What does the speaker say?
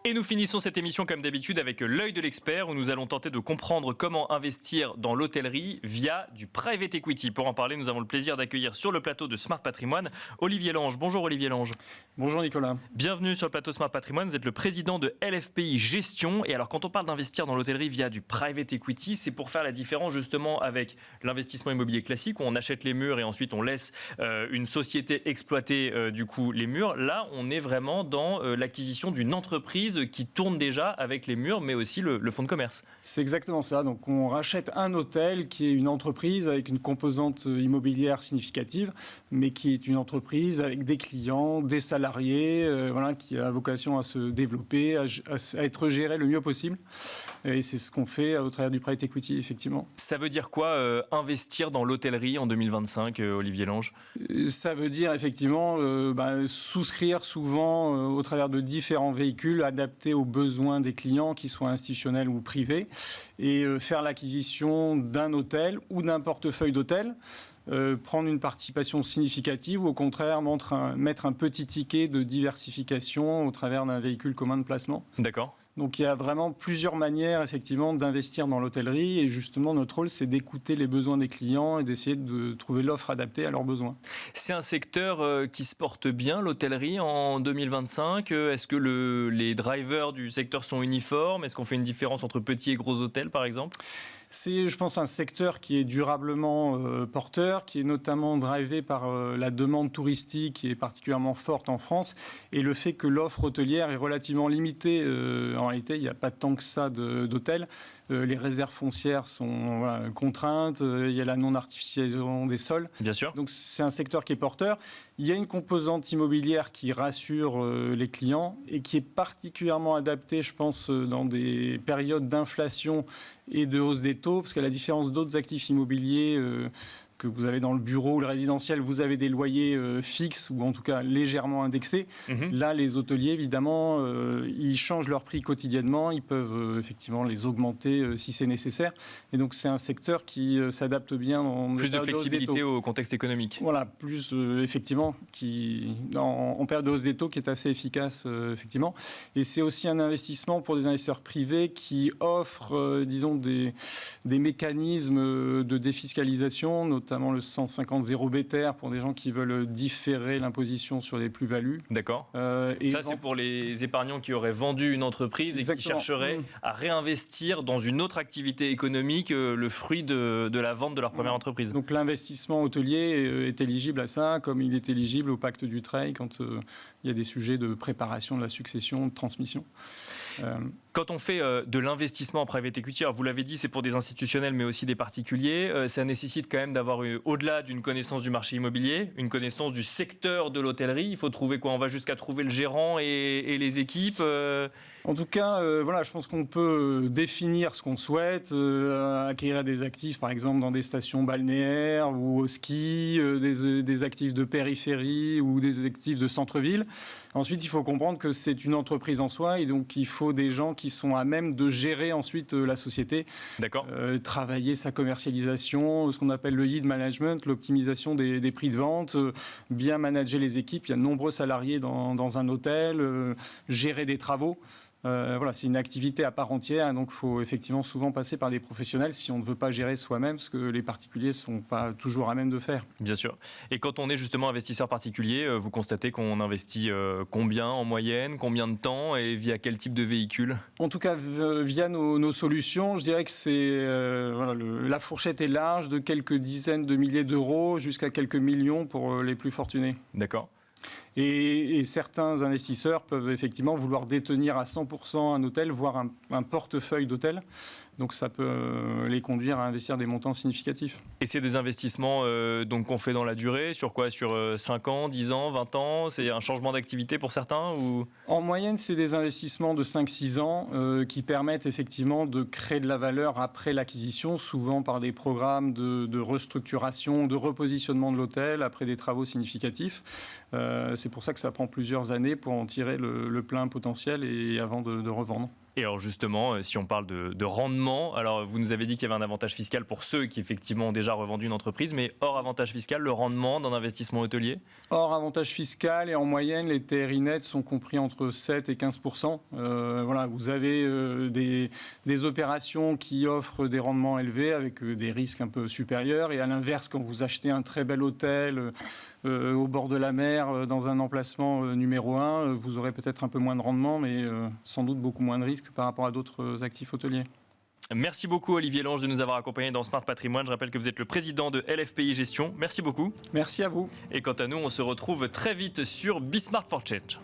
Et nous finissons cette émission comme d'habitude avec l'œil de l'expert où nous allons tenter de comprendre comment investir dans l'hôtellerie via du private equity. Pour en parler, nous avons le plaisir d'accueillir sur le plateau de Smart Patrimoine Olivier Lange. Bonjour Olivier Lange. Bonjour Nicolas. Bienvenue sur le plateau Smart Patrimoine. Vous êtes le président de LFPI Gestion. Et alors quand on parle d'investir dans l'hôtellerie via du private equity, c'est pour faire la différence justement avec l'investissement immobilier classique où on achète les murs et ensuite on laisse une société exploiter du coup les murs. Là, on est vraiment dans l'acquisition d'une entreprise qui tourne déjà avec les murs, mais aussi le fonds de commerce. C'est exactement ça. Donc, on rachète un hôtel qui est une entreprise avec une composante immobilière significative, mais qui est une entreprise avec des clients, des salariés, qui a vocation à se développer, à être géré le mieux possible. Et c'est ce qu'on fait au travers du private equity, effectivement. Ça veut dire quoi investir dans l'hôtellerie en 2025, Olivier Lange ? Ça veut dire effectivement souscrire souvent au travers de différents véhicules adaptés aux besoins des clients, qu'ils soient institutionnels ou privés, et faire l'acquisition d'un hôtel ou d'un portefeuille d'hôtels. Prendre une participation significative ou au contraire mettre un petit ticket de diversification au travers d'un véhicule commun de placement. D'accord. Donc il y a vraiment plusieurs manières effectivement d'investir dans l'hôtellerie et justement notre rôle c'est d'écouter les besoins des clients et d'essayer de trouver l'offre adaptée à leurs besoins. C'est un secteur qui se porte bien, l'hôtellerie en 2025. Est-ce que les drivers du secteur sont uniformes ? Est-ce qu'on fait une différence entre petits et gros hôtels par exemple ? C'est, je pense, un secteur qui est durablement porteur, qui est notamment drivé par la demande touristique qui est particulièrement forte en France et le fait que l'offre hôtelière est relativement limitée. En réalité, il n'y a pas tant que ça d'hôtels. Les réserves foncières sont contraintes. Il y a la non-artificialisation des sols. Bien sûr. Donc, c'est un secteur qui est porteur. Il y a une composante immobilière qui rassure les clients et qui est particulièrement adaptée, je pense, dans des périodes d'inflation et de hausse des taux, parce qu'à la différence d'autres actifs immobiliers que vous avez dans le bureau ou le résidentiel, vous avez des loyers fixes ou en tout cas légèrement indexés. Là, les hôteliers, évidemment, ils changent leur prix quotidiennement. Ils peuvent effectivement les augmenter si c'est nécessaire. Et donc, c'est un secteur qui s'adapte bien. Plus de flexibilité au contexte économique. Voilà, plus effectivement, en période de hausse des taux, qui est assez efficace, effectivement. Et c'est aussi un investissement pour des investisseurs privés qui offrent, disons, des mécanismes de défiscalisation, notamment le 150 0 BTR pour des gens qui veulent différer l'imposition sur les plus-values. D'accord. Ça, c'est pour les épargnants qui auraient vendu une entreprise et qui chercheraient à réinvestir dans une autre activité économique le fruit de la vente de leur première entreprise. Donc l'investissement hôtelier est éligible à ça, comme il est éligible au pacte du Trade quand il y a des sujets de préparation de la succession, de transmission. Quand on fait de l'investissement en private equity, alors vous l'avez dit, c'est pour des institutionnels mais aussi des particuliers, ça nécessite quand même d'avoir au-delà d'une connaissance du marché immobilier, une connaissance du secteur de l'hôtellerie. Il faut trouver quoi ? On va jusqu'à trouver le gérant et les équipes En tout cas, je pense qu'on peut définir ce qu'on souhaite, acquérir des actifs par exemple dans des stations balnéaires ou au ski, des actifs de périphérie ou des actifs de centre-ville. Ensuite, il faut comprendre que c'est une entreprise en soi et donc il faut des gens qui sont à même de gérer ensuite la société. D'accord. Travailler sa commercialisation, ce qu'on appelle le yield management, l'optimisation des prix de vente, bien manager les équipes. Il y a de nombreux salariés dans un hôtel, gérer des travaux. C'est une activité à part entière, donc il faut effectivement souvent passer par des professionnels si on ne veut pas gérer soi-même, ce que les particuliers ne sont pas toujours à même de faire. Bien sûr. Et quand on est justement investisseur particulier, vous constatez qu'on investit combien en moyenne, combien de temps et via quel type de véhicule ? En tout cas, via nos solutions, je dirais que la fourchette est large, de quelques dizaines de milliers d'euros jusqu'à quelques millions pour les plus fortunés. D'accord. Et certains investisseurs peuvent effectivement vouloir détenir à 100% un hôtel, voire un portefeuille d'hôtel. Donc ça peut les conduire à investir des montants significatifs. Et c'est des investissements qu'on fait dans la durée, sur quoi ? Sur 5 ans, 10 ans, 20 ans ? C'est un changement d'activité pour certains ou... En moyenne, c'est des investissements de 5-6 ans qui permettent effectivement de créer de la valeur après l'acquisition, souvent par des programmes de restructuration, de repositionnement de l'hôtel après des travaux significatifs. C'est pour ça que ça prend plusieurs années pour en tirer le plein potentiel et avant de revendre. Et alors justement, si on parle de rendement, alors vous nous avez dit qu'il y avait un avantage fiscal pour ceux qui effectivement ont déjà revendu une entreprise, mais hors avantage fiscal, le rendement d'un investissement hôtelier? Hors avantage fiscal, et en moyenne, les TRI nets sont compris entre 7 et 15%. Voilà, vous avez des opérations qui offrent des rendements élevés avec des risques un peu supérieurs. Et à l'inverse, quand vous achetez un très bel hôtel au bord de la mer, dans un emplacement numéro 1, vous aurez peut-être un peu moins de rendement, mais sans doute beaucoup moins de risques par rapport à d'autres actifs hôteliers. Merci beaucoup Olivier Lange de nous avoir accompagnés dans Smart Patrimoine. Je rappelle que vous êtes le président de LFPI Gestion. Merci beaucoup. Merci à vous. Et quant à nous, on se retrouve très vite sur Be Smart for Change.